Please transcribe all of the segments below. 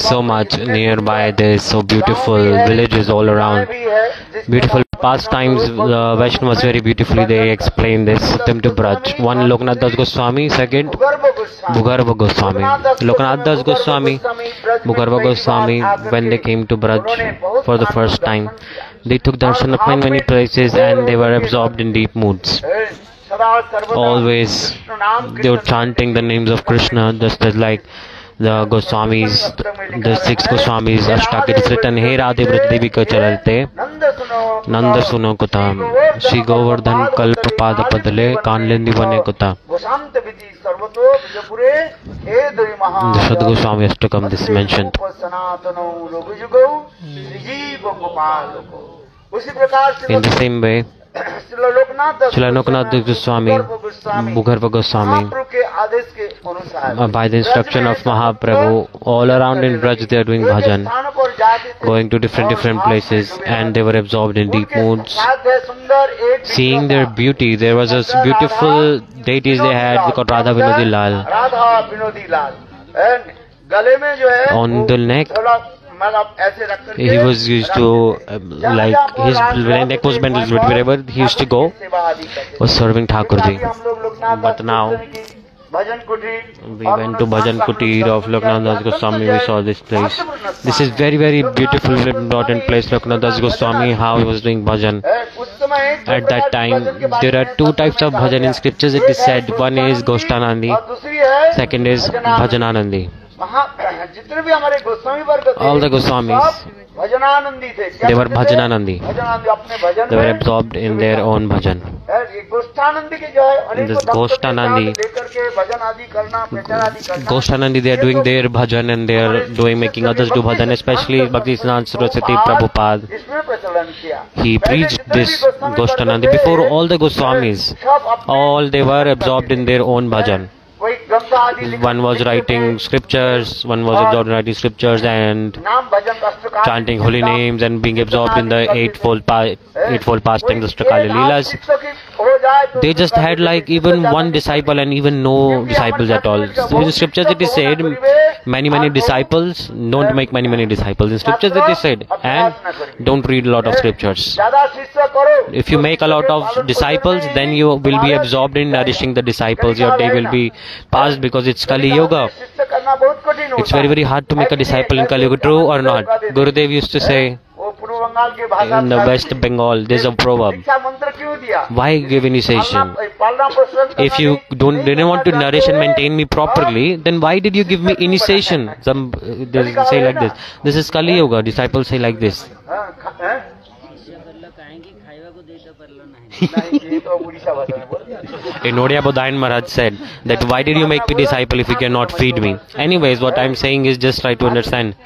so much nearby. There's so beautiful villages all around. Beautiful pastimes. Vaishnav was very beautifully. They explain this. Them to Braj. One Loknath Das Goswami. Second Bhugarva Goswami. Loknath Das Goswami, Bhugarva Goswami. When they came to Braj for the first time, they took darshan of many places and they were absorbed in deep moods. Always they were chanting the names of Krishna, just as like the Goswamis, the 6 Goswamis, Ashtakir is written, Hey Radhe Vraj Devi ka chalalte, Nanda suno kutha, Shri Govardhan kalpa pada padale, Kanlendi vane kutha. The Shad Goswami Ashtakam this is mentioned. In the same way, Srila Loknath Goswami, Bhugarva Goswami, by the instruction of Mahaprabhu, all around in Braj they are doing bhajan, going to different places, and they were absorbed in deep moods. Seeing their beauty, there was a beautiful deities they had called Radha Vinodi Lal. On the neck, he was used to, like, his neck was bent a little bit wherever he used to go, was serving Thakurji. But now, we went to Bhajan Kutir of Loknath Das Goswami, we saw this place. This is very beautiful, important place, Loknath Das Goswami, how he was doing bhajan. At that time, there are 2 types of bhajan in scriptures, it is said. One is Goshtanandi, second is Bhajananandi. All the Goswamis, they were Bhajananandi. They were absorbed in their own bhajan. In this Goshtanandi, they are doing their bhajan and they are making others do bhajan, especially Bhaktisiddhanta Saraswati Prabhupada. He preached this Goshtanandi before all the Goswamis. All they were absorbed in their own bhajan. One was writing scriptures, one was absorbed in writing scriptures and chanting holy names and being absorbed in the eightfold pastimes, the Ashtakali Leelas. They just had like even one disciple and even no disciples at all. So in the scriptures it is said, many disciples, don't make many disciples. In scriptures it is said, and don't read a lot of scriptures. If you make a lot of disciples, then you will be absorbed in nourishing the disciples. Your day will be passed because it's Kali Yoga. It's very hard to make a disciple in Kali Yoga, true or not? Gurudev used to say, in the West Bengal, there's a proverb. Why give initiation? If you didn't want to nourish and maintain me properly, then why did you give me initiation? Some they say like this. This is Kali Yoga. Disciples say like this. In Odia Bodhayan Maharaj said that why did you make me disciple if you cannot feed me? Anyways, what I'm saying is just try to understand.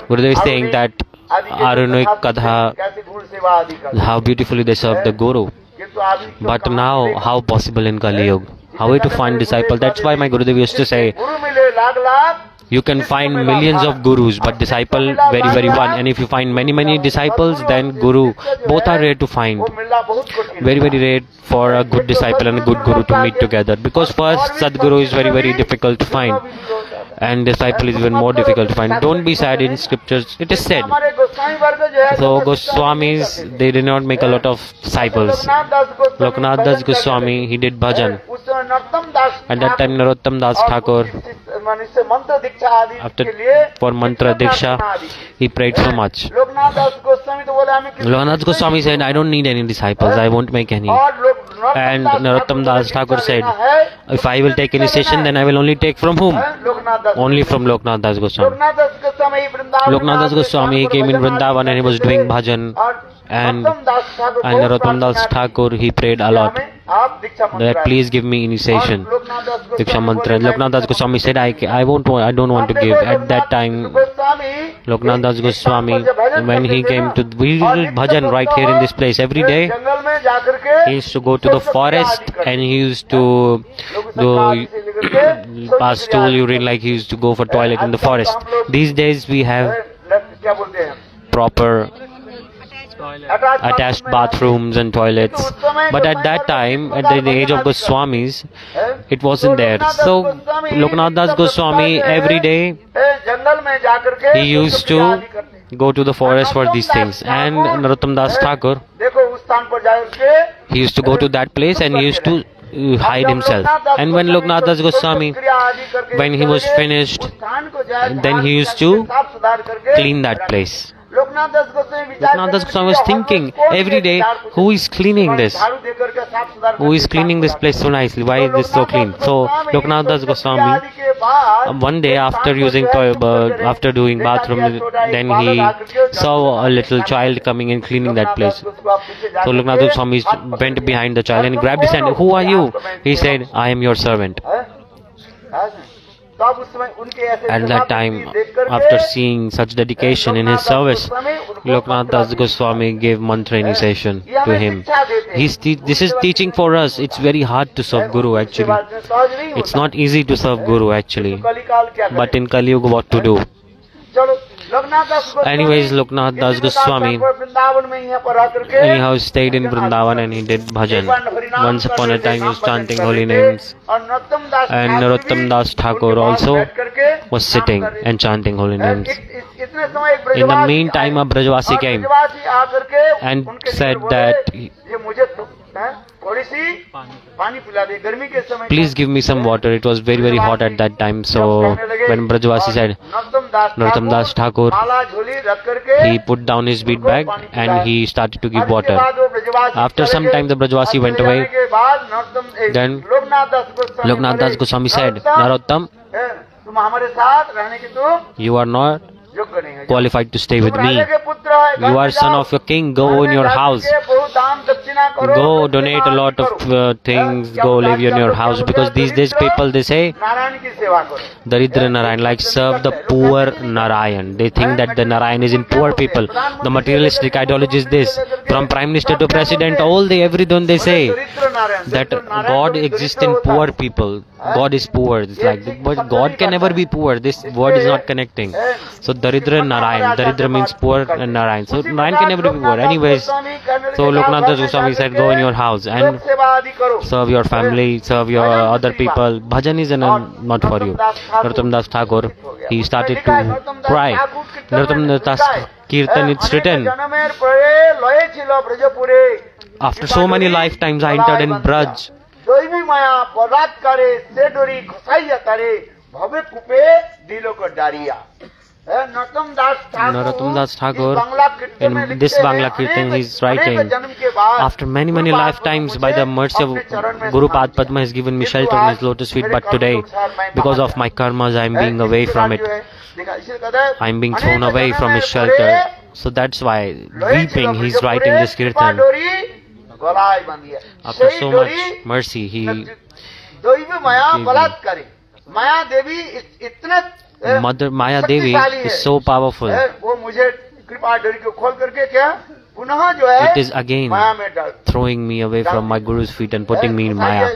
Gurudev is saying that Arunik Kadha, how beautifully they serve the Guru. But now, how possible in Kali Yuga? How way to find disciple? That's why my Gurudev used to say, you can find millions of gurus, but disciple very one. And if you find many disciples, then guru, both are rare to find. Very rare for a good disciple and a good guru to meet together. Because first, Sadguru is very difficult to find. And disciple is even more difficult to find. Don't be sad, in scriptures it is said. So Goswamis, they did not make a lot of disciples. Loknath Das Goswami, he did bhajan. At that time Narottam Das Thakur, after for mantra diksha, he prayed so much. Loknath Goswami said, I don't need any disciples, I won't make any. And Narottam Das Thakur said, if I will take initiation, then I will only take from whom? Only from Loknath Das Goswami. Loknath Das Goswami, he came in Vrindavan and he was doing bhajan. And Narottam Das Thakur, he prayed a lot that please give me initiation, Diksha mantra. Loknath Das Goswami said, I don't want to give. At that time, Loknath Das Goswami, when he came to, we did bhajan right here in this place every day. He used to go to the forest and he used to do pass stool, urine, like he used to go for toilet in the forest. These days we have proper attached bathrooms and toilets. But at that time, at the age of Goswamis, it wasn't there. So Loknath Das Goswami every day he used to go to the forest for these things. And Narottam Das Thakur, he used to go to that place and he used to hide himself. And when Loknath Das Goswami, when he was finished, then he used to clean that place. Loknath Das Goswami was thinking every day, who is cleaning this? Who is cleaning this place so nicely? Why is this so clean? So Loknath Das Goswami, one day after after doing bathroom, then he saw a little child coming and cleaning that place. So Loknath Das Goswami went behind the child and grabbed his hand. Who are you? He said, I am your servant. At that time, after seeing such dedication in his service, Loknath Das Goswami gave mantra initiation to him. This is teaching for us. It's very hard to serve Guru actually. It's not easy to serve Guru actually. But in Kali Yuga, what to do? Anyways, Loknath Das Goswami anyhow stayed in Vrindavan and he did bhajan. Once upon a time he was chanting holy names, and Narottam Das Thakur also was sitting and chanting holy names. In the meantime, a Brajvasi came and said that, please give me some water. It was very, very hot at that time. So when Brajvasi said, Narottam Das Thakur, he put down his bead bag and he started to give water. After some time the Brajvasi went away. Then Loknath Das Goswami said, Narottam, you are not qualified to stay with me. You are son of your king. Go in your house. Go donate a lot of things. Go live in your house. Because these days people, they say Daridra Narayan, like serve the poor Narayan. They think that the Narayan is in poor people. The materialistic ideology is this. From Prime Minister to President, everyone they say that God exists in poor people. God is poor. It's like, but God can never be poor. This word is not connecting. So Daridra Narayan. Daridra means poor and Narayan. So Narayan can never be poor. Anyways, so Loknath Das Goswami said, go in your house and serve your family, serve your other people. Bhajan is not for you. Narottam Das Thakur, he started to cry. Narottam Das Kirtan, it's written, after so many lifetimes I entered in Braj. Narottam Das Thakur, in this Bangla Kirtan he is writing, after many lifetimes, by the mercy of Guru Pad Padma has given me shelter in his lotus feet, but today because of my karmas I am being away from it. I am being thrown away from his shelter. So that's why weeping he is writing this Kirtan. After so much mercy he Mother Maya Devi is so powerful. It is again throwing me away from my Guru's feet and putting me in Maya.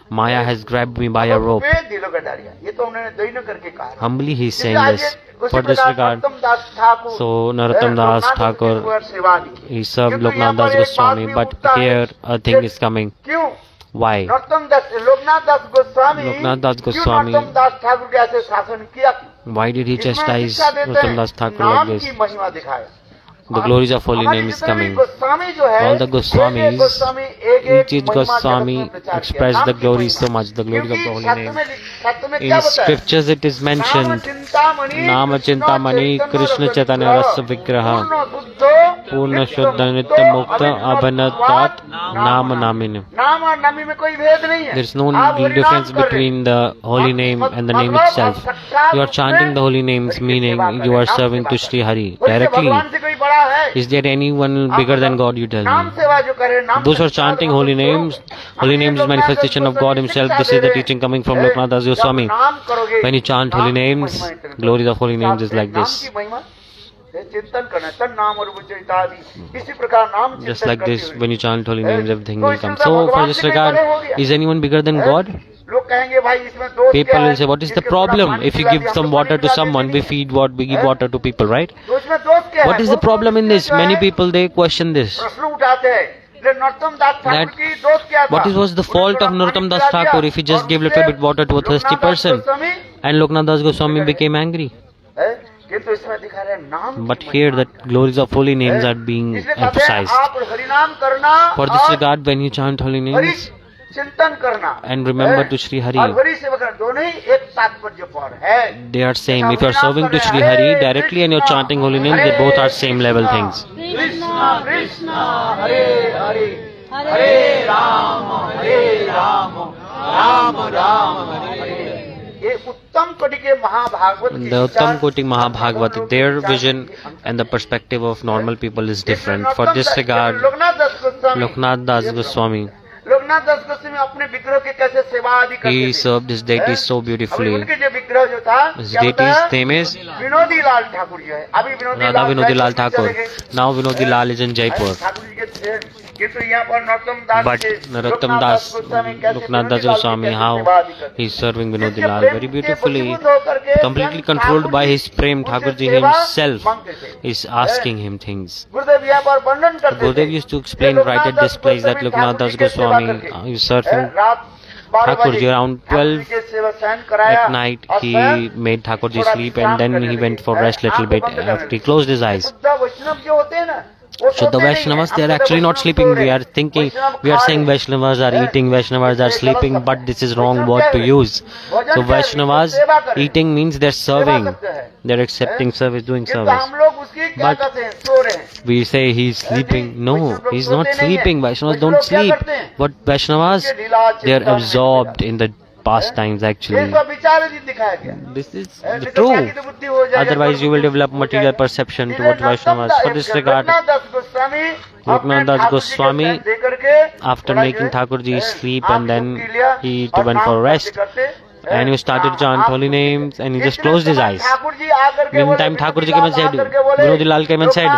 Maya has grabbed me by a rope. Humbly he is saying this. For this regard, so Narottam Das Thakur, he served Loknath Das Goswami, but here a thing is coming. Why? Loknath Das Goswami, why did he chastise Narottam Das Thakur like this? The glories of holy name is coming. All the Goswamis, each Goswami expressed the glories so much, the glories of the holy name. In scriptures it is mentioned, Nama Chintamani Krishna Chaitanya Rasa Vigraha Purna Shuddha Nitya Mukta Abhanatat Nama Namini. There is no difference between the holy name and the name itself. You are chanting the holy names, meaning you are serving to Sri Hari directly. Is there anyone bigger than God, you tell me? Those who are chanting holy names is manifestation of God himself. This is the teaching coming from Loknath Das Goswami. When you chant holy names, glories of holy names is like this. Just like this, when you chant holy names, everything will come. So, for this regard, is anyone bigger than God? लोग कहेंगे भाई इसमें दोष People क्या will है? say, what is the इसके problem? पानी If you पिला give के हम some तो water पानी to पिला someone, देंगे। we feed what we give water to people, right? तो इसमें दोष क्या है? What is the दोष problem in इसमें this? जो Many है, people they question this. प्रश्न उठाते हैं लेकिन नरोत्तम दास ठाकुर That की दोष क्या था? what was the fault of Narottam Das Thakur if he just gave little bit water to a thirsty person? And Loknath Das Goswami became angry. किंतु इसमें दिखा रहे नाम। But here the glories of holy names are being इसलिए कहते हैं emphasized. आप हरिनाम करना For this और regard, when you chant holy Hari names चिंतन करना and remember to Sri और Hari, हरि सेवा करना दोनों ही एक तात्पर्य पर है। they are same. If you are serving to Sri Hari directly and you're chanting holy names, they both are same level things. Krishna Krishna Hare Hare Hare Ram Ram Ram Hare Hare. ये उत्तम कोटि के महाभागवत की The Uttam Koti Mahabhagavat, their vision and the perspective of normal people is different. For this regard, Loknath Das Goswami Loknath Das Goswami, Loknath दास गोस्वामी अपने विग्रह के कैसे सेवा आदि करते he थे। served his deities so अभी beautifully. उनके जो विग्रह जो था His क्या deity's बताया? name is विनोदी लाल ठाकुर जो है अभी Radha Vinodi Lal Jaipur Thakur. चले गए। Now Vinodi Lal is in Jaipur. Thakur ji के किंतु यहाँ पर नरोत्तम दास But के Narottam Das, गोस्वामी कैसे Loknath Das विनोदी लाल की Goswami, कैसे how सेवा आदि करते he is serving Vinodi जिसके Lal प्रेम very के beautifully, वशीभूत होकर के completely स्वयं controlled Thakur by ji his prem. उनसे Thakurji सेवा himself मांगते थे। is asking him things. गुरुदेव यहाँ पर वर्णन करते Gurudev थे used to explain right at this place that Loknath Das Goswami is serving रात 12 Thakurji बजे around ठाकुर जी 12 के सेवा सहन कराया at night. और He स्वयं made Thakurji थोड़ा sleep विश्राम and then करने he went लगे। for rest little आंखें bit बंद करने after he लगे। closed his eyes. शुद्ध वैष्णव जो होते हैं ना वो So the सोते नहीं हैं। Vaishnavas, they हम are तो actually not वैष्णव sleeping. सो रहे We हैं। are thinking, Vaishnav we are खा saying रहे हैं। Vaishnavas are eating, Vaishnavas are sleeping, but this is wrong word to use. So Vaishnavas eating means they're serving, they're accepting service, doing किंतु service. हम लोग उसकी क्या But कहते हैं सो रहे हैं। we say he's sleeping. No, he's not sleeping. Vaishnavas don't sleep. But Vaishnavas, they are absorbed in the pastimes ये actually. तो विचार ही दिखाया गया। This is the नहीं तो क्या की true. तो बुद्धि हो जाएगी। Otherwise, you will develop material perception towards Vaishnavas. For this regard, Loknath Das Goswami Loknath Das अपने ठाकुर जी के Goswami, साथ देकर के after थोड़ा making जो है, Thakurji sleep आँख and then झपकी लिया he और went for नाम rest. करते करते, And he started to chant holy names and he just closed his eyes. Thakur ji आकर के Meantime, बोले, Thakurji came and said, Vinodi Lal came and said,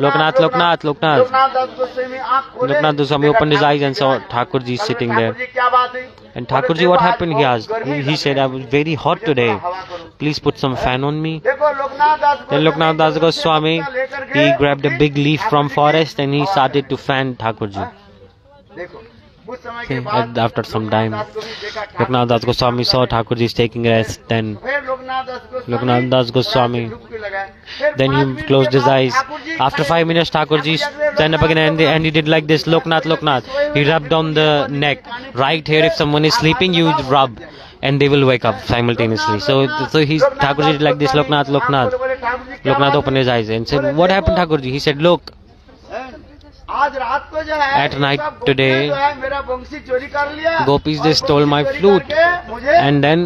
Loknath, Loknath, Loknath. Loknath दास गोस्वामी आँख खोले, Loknath Goswami देखा opened his eyes and saw Thakur Thakurji ji sitting Thakur there. जी क्या बात है? And बोले, Thakurji, देखो, what आज happened? He बहुत asked. गर्मी He लग said, रही I है। was very hot today. हवा करो। Please put some fan on me. देखो लोकनाथ दास Then Loknath Das Goswami, लेकर के he grabbed a big leaf from Thakur ji की forest and he हवा started करो। to fan Thakurji. देखो कुछ समय के Okay, बाद and after some time, Loknath दास को भी देखा Thakur Loknath Das Goswami saw Thakurji is taking rest. Then फिर Loknath Das Goswami, डुबकी लगाए। फिर then 5 he मिनट closed के his बाद eyes. ठाकुर जी After खड़े 5 minutes, Thakurji stand up again and he did like this. Loknath, Loknath. He rubbed on the neck. Right here, if someone is sleeping, you rub. And they will wake up simultaneously. So Thakurji did like this. Loknath, Loknath. Loknath opened his eyes and said, what happened, Thakurji? He said, look, आज रात को जो है at night सब today, जो है मेरा बंसी चोरी कर लिया gopis, they और stole my बंसी चोरी flute. करके मुझे And then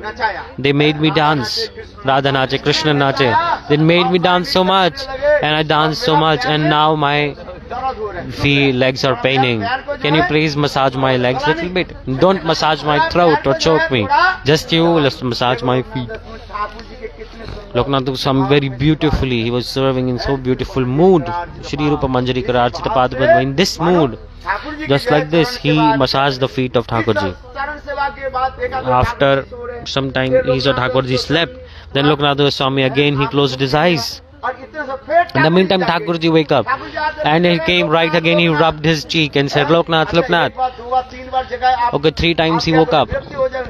नचाया। they made me dance. Radha Nache, Krishna Nache. They made me dance so much. And I danced so much. And now my दर्द हो रहा है। feet, legs are paining. Can you please massage my legs a little bit? Don't massage my throat or choke me. Just you, let's massage my feet. Thakur ji के कितने सुंदर Loknath Goswami very beautifully, he was serving in so beautiful mood. Shri Rupa Manjari Karachita Padma, in this mood, Thakur ji के just like this, he massaged the feet of Thakurji. चरण सेवा के बाद देखा तो After ठाकुर जी सो रहे हैं। some time, he saw Thakurji slept. Then Loknath Goswami again, he closed his eyes. और इतने सब फिर In the meantime, जाके- Thakurji wake up. Thakur ji आते And he हैं, came right again, he rubbed his cheek and said, Loknath, Loknath. एक बार, दो बार, तीन बार जगाए आप- Okay, 3 times he woke up.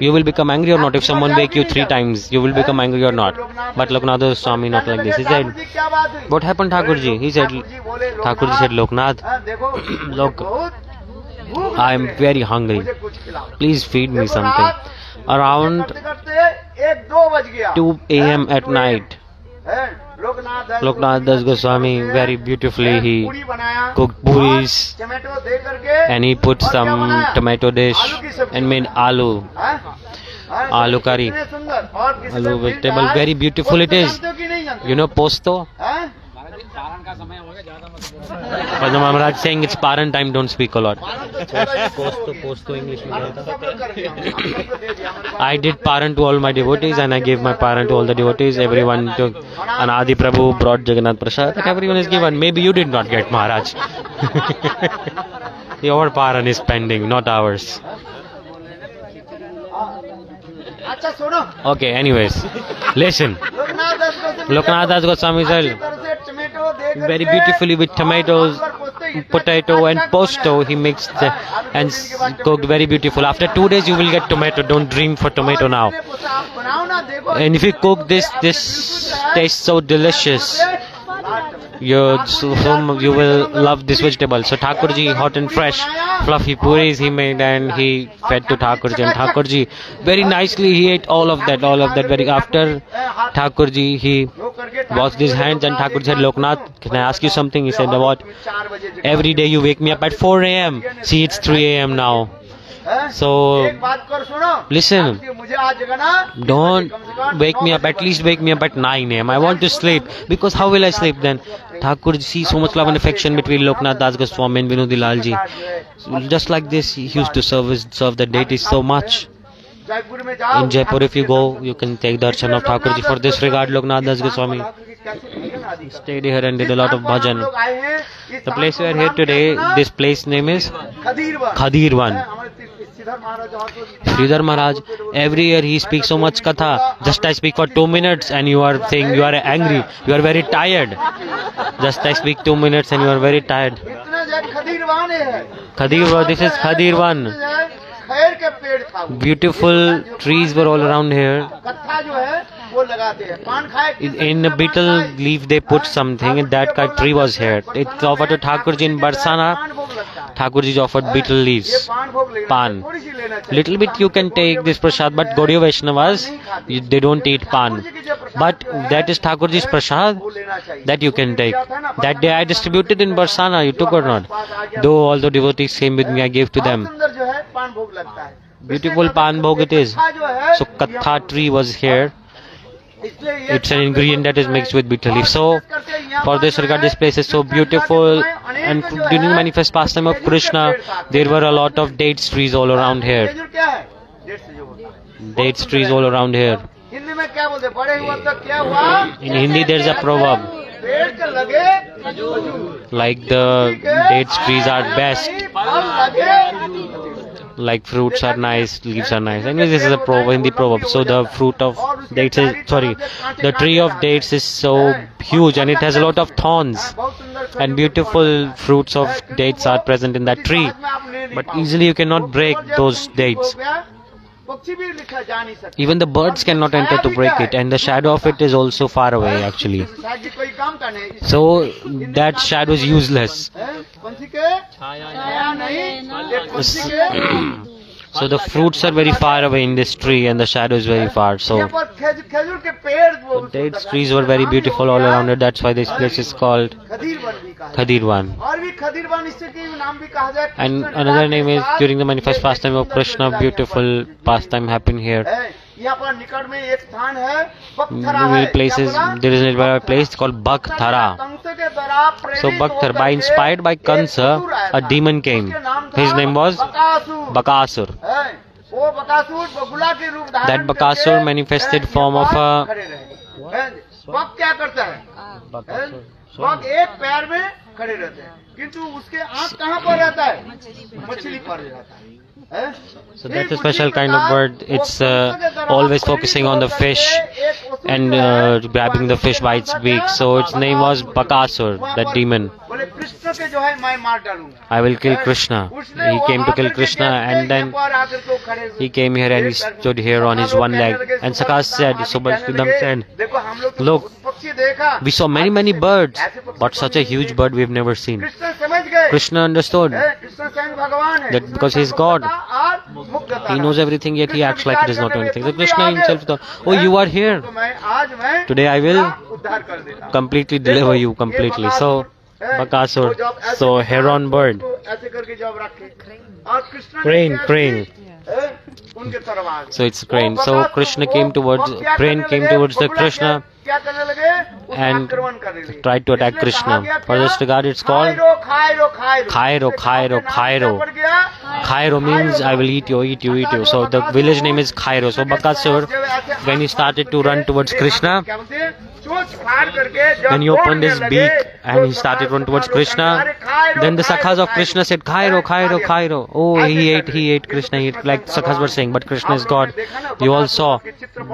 You will become angry or not? If someone wake you 3 times, you will become angry or not? But Loknath Goswami not like this. He said, Thakur ji, क्या बात हुई? what happened, Thakurji? He said, Thakur ji बोले, Thakurji said, Loknath, हाँ, देखो Look, बहुत भूख I am लगी है, very hungry. मुझे कुछ खिलाओ। Please feed me देखो, something. रात Around करते करते 1-2 बज गया 2 a.m. at night, हैं, Loknath Das Goswami very beautifully he पूरी बनाया, cooked puris टमाटो दे करके and he put और क्या some बनाया? tomato dish आलू की सब्जी and made aloo. हैं? हैं, आलू करी। कितने सुंदर, और किसी Aloo से मिलता vegetable, है? very beautiful it पोस्तो is. जानते हो कि नहीं जानते? You know posto? हैं? Padma Maharaj saying it's Paran time, don't speak a lot. पोस्तो English में सब लोग कर दिया, हम सबको दे दिया, हमारे पास- I did Paran to all my devotees and I gave my Paran to all the devotees. Everyone took Anadi Prabhu brought Jagannath Prasad. Like everyone is given. Maybe you did not get Maharaj. Your Paran is pending, not ours. अच्छा सुनो, Okay, anyways, listen. Loknath Das Goswami said, tomato देख very beautifully with tomatoes, potato and posto he mixed and cooked very beautiful. After 2 days you will get tomato. Don't dream for tomato now. बनाओ ना, देखो And if you cook this tastes so delicious. You will love this vegetable. So Thakurji, hot and fresh, fluffy puris he made and he fed to Thakurji. And Thakurji very nicely he ate all of that. Very after Thakurji he washed his hands and Thakurji said, Loknath, can I ask you something? He said, what? Every day you wake me up at 4 a.m. See, it's 3 a.m. now. So एक बात कर सुनो, listen, मुझे आज जगह ना, don't wake me up, at least wake me up at 9 a.m. I want to sleep, because how will I sleep then? Thakur see so much love and affection between Loknath Das Goswami and Vinodi Lal ji. Just like this, he used to serve the deities so much. Jaipur में जाओ, In Jaipur, if you go, you can take darshan of Thakurji. For this regard, Loknath Das Goswami stayed here and did a lot of bhajan. The place we are here today, this place name is Khadirwan. Sridhar Maharaj, every year he speaks so much katha. Just I speak for 2 minutes and you are saying you are angry, you are very tired. Just I speak 2 minutes and you are very tired. Khadirwan, this is Khadirwan. खैर के पेड़ था, Beautiful trees were all around here. कत्था जो है वो लगाते हैं, पान खाए In a betel leaf they put something and that kind of tree was here. It's offered to Thakurji in Barsana. Thakurji offered betel leaves. पान भोग लेना, Pan. थोड़ी सी लेना चाहिए। Little bit you can take this prasad, but Gaudiya Vaishnavas, they don't eat pan. But that is Thakurji's prasad, that you can take. That day I distributed in Barsana, you took or not? Though all the devotees came with me, I gave to them. सुंदर जो है पान भोग लगता है, Beautiful pan bhog it is. जो है So Katha tree was here. इसलिए ये It's an ingredient that is mixed with betel leaf. So for this regard, this place is so beautiful. And during the manifest pastime of Krishna, there were a lot of dates trees all around here. खेजूर क्या है, डेढ़ से जो होता है। Dates trees all around here. Hindi में क्या बोलते हैं, बड़े हुआ तक क्या हुआ, In Hindi, there's a proverb पेड़ के लगे खजूर, like the dates trees are best, फल लगे, like fruits are nice, leaves are nice. Anyway, this is a proverb, Hindi proverb. So the fruit of dates is, the tree of dates is so huge and it has a lot of thorns. बहुत सुंदर And beautiful fruits of dates are present in that tree. में आप ले नहीं But easily you cannot break those dates. पक्षी भी लिखा जा नहीं सकता, Even the birds cannot enter to break it, and the shadow of it is also far away actually. शायद ये कोई काम का नहीं, So that shadow is useless. हैं? पंछी के छाया नहीं, ये पंछी के So the fruits are very far away in this tree, and the shadow is very far. So यहाँ पर खजूर के पेड़ वो dates trees were very beautiful all around it. That's why this place is called खदीरवन भी कहा जाता Khadirwan. है। और भी खदीरवन इससे की नाम भी कहा जाए। And another name is during the manifest pastime of Krishna, beautiful pastime happened here. है। यहाँ पर निकट में एक स्थान है, बकथरा Many है। places, क्या बोला? there is a place called Bakthara. Kans के द्वारा प्रेरित So Bakthar, by होकर inspired by एक Kansa, असुर आया a था। demon came. उसके नाम था His name was Bakasur. Bakasur. है। वो बकासुर बगुला के रूप धारण That Bakasur करके, manifested है, form of यहाँ a- खड़े रहे। है। बक क्या करता है? है? बक एक पैर में खड़े रहते हैं, किंतु उसके आंख कहाँ पर रहता है? मछली पर रहता है। है? So that's a special kind of bird. It's always focusing on the fish and grabbing the fish by its beak. So its name was Bakasur, that demon. बोले कृष्ण के जो है मैं मार डालूंगा। I will kill Krishna. He came to kill Krishna and then he came here and he stood here on his one leg. And Sakas said, Subhashridham said, देखो हम लोग तो Look, पक्षी देखा, we saw many birds, but such a huge bird we've never seen. Krishna समझ गए, Krishna understood Krishna स्वयं भगवान है, that because he is God, और मुक्तता he knows everything yet he acts like he does not know anything. So Krishna himself thought, oh, you are here. तो मैं Today I will उद्धार कर देता। completely deliver you completely. So Bakasur, so heron bird, ऐसे करके जब रखे और कृष्ण crane. उनके तरफ आ गए। So it's crane. So Krishna came towards, crane came towards the Krishna. क्या करने लगे? and tried to attack Krishna. For this regard, it's called Khairo. Khairo means I will eat you, eat you, eat you. So the village name is Khairo. So Bakasur, when he started to run towards Krishna, when he opened his beak and he started to run towards Krishna, then the Sakhas of Krishna said, Khairo, Khairo, Khairo. Oh, he ate Krishna, he ate, like Sakhas were saying, but Krishna is God. You all saw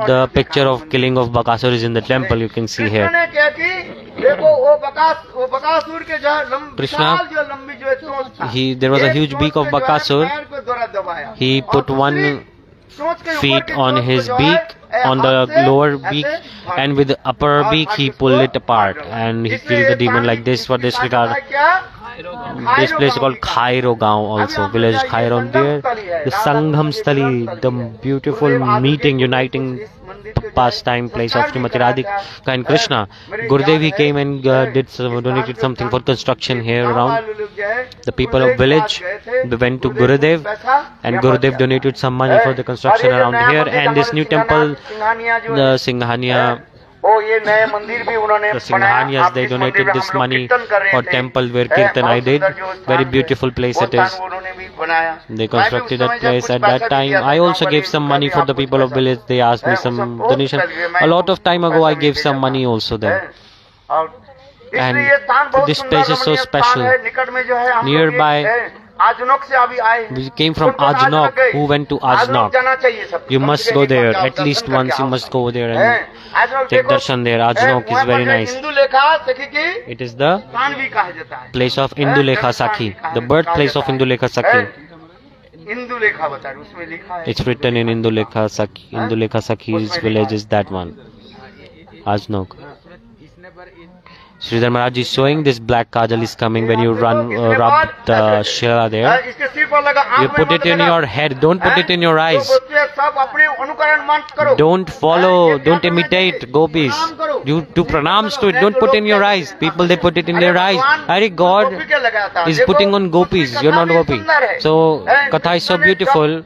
the picture of killing of Bakasur is in the temple, you can see here. Krishna, there was a huge beak of Bakasur. He put one feet on his beak, on the lower beak, and with the upper beak he pulled it apart and he killed the demon like this. For this regard, this place is called Khairo Gaon also, village Khairo. There, the Sangham Stali, the beautiful meeting, uniting pastime place of Srimati Radhika and Krishna. Gurudev, he came and donated something for construction here around. The people of village, they went to Gurudev and Gurudev donated some money for the construction around here. And this new temple, the Singhania, they donated this money for temple where Kirtan I did. Very beautiful place it is. They constructed that place at that time. I also gave some money for the people of village. They asked me some donation. A lot of time ago I gave some money also then. And this place is so special. Nearby, we came from Ajnok. Who went to Ajnok? You must go there. At least once you must go there and take darshan there. Ajnok is very nice. It is the place of Indulekha Sakhi, the birthplace of Indulekha Sakhi. It's written in Indulekha Sakhi. Indulekha Sakhi's village is that one, Ajnok. Sridhar Maharaj is showing this black kajal is coming when you rub the shila there. You put it in your head, don't put it in your eyes. Don't follow, don't imitate gopis. You do pranams to it, don't put in your eyes. People, they put it in their eyes. Hari, God is putting on gopis, you're not gopi. So, Katha is so beautiful.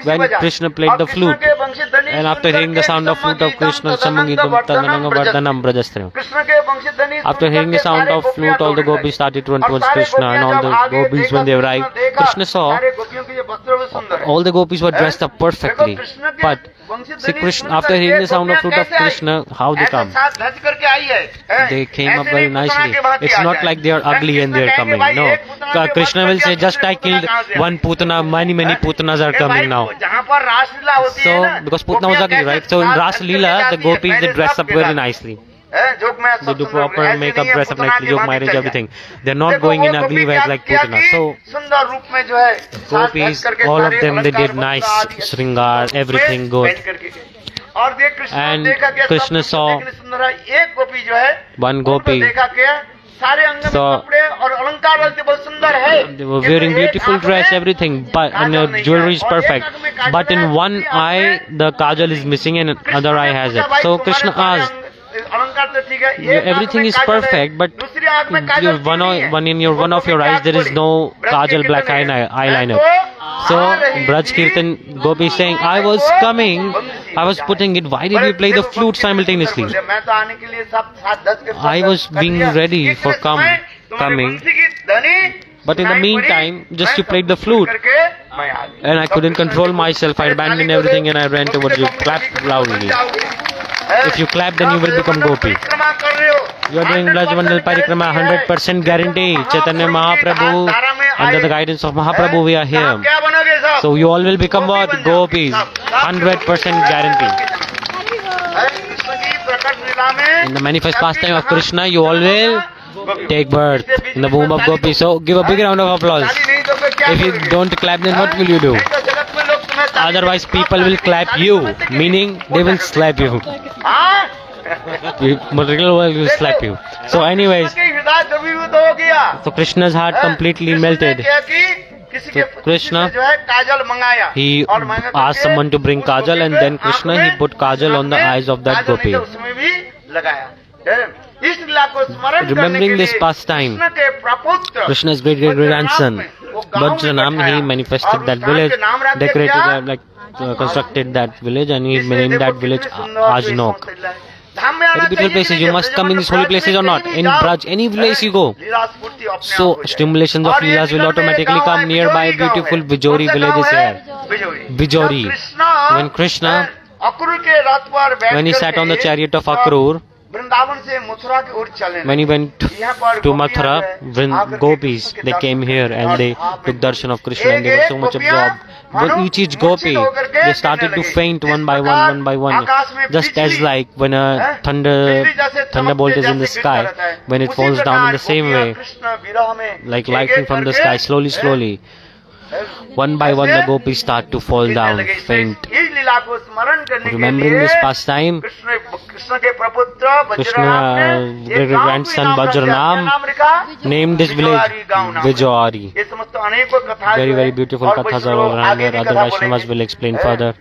When Krishna played the flute, and after hearing the sound of flute of Krishna, after hearing the sound of flute, all the gopis started to run towards Krishna, and all the gopis, when they arrived, Krishna saw all the gopis were dressed up perfectly. But see, Krishna, after hearing the sound of flute of Krishna, how they come? They came up very nicely. It's not like they are ugly and they are coming. No, Krishna will say, just I killed one putana, many putanas are coming now. So, because Putna was ugly, right? So in Ras Leela, the gopis, they dress up very nicely. They do proper makeup, dress up nicely, joke, marriage, everything. They're not going in ugly ways like Putana. So, gopis, all of them, they did nice shringar, everything good. And Krishna saw one gopi. So they were wearing beautiful dress, everything, but and jewelry is perfect. But in one eye, the kajal is missing and other eye has it. So Krishna asked, everything is perfect, but one of your eyes there is no kajal, black eyeliner. So Braj Kirtan Gopi is saying, I was coming, I was putting it. Why did you play the flute simultaneously? I was being ready for coming, but in the meantime, just you played the flute, and I couldn't control myself. I abandoned everything and I ran towards you. Clap loudly. If you clap, then you will become gopi. You are doing Braj Mandal Parikrama, 100% guarantee. Chaitanya Mahaprabhu, under the guidance of Mahaprabhu, we are here. So you all will become what? Gopis. 100% guarantee. In the manifest pastime of Krishna, you all will take birth in the womb of Gopi. So give a big round of applause. If you don't clap, then what will you do? Otherwise, people will clap you, meaning they will slap you. Material world will slap you. So anyways, so Krishna's heart completely melted. So Krishna, he asked someone to bring kajal, and then Krishna, he put kajal on the eyes of that gopi. Remembering this pastime, Krishna's great grandson, Vajranam, he manifested that village, decorated, constructed that village, and he named that village Ajnok. धाम में आना very beautiful places. You must come in these holy places or not. In Braj, any place you go. So stimulations of Leelas will automatically come. Nearby beautiful Bijori villages here. Bijori. When Krishna, when he sat on the chariot of Akrur, Vrindavan से मथुरा की ओर चले, when he went to Mathura, gopis, they came here and they took darshan of Krishna and they were so much absorbed. But each gopi, they started to faint one by one, just as like when a thunderbolt is in the sky, when it falls down in the same way, like lightning from the sky, slowly. One by one the gopis start to fall down, faint. Remembering this pastime, Krishna, great grandson Bajranam, named this village Vijori. Very beautiful kathas are all around here. Other Vaishnavas will explain further.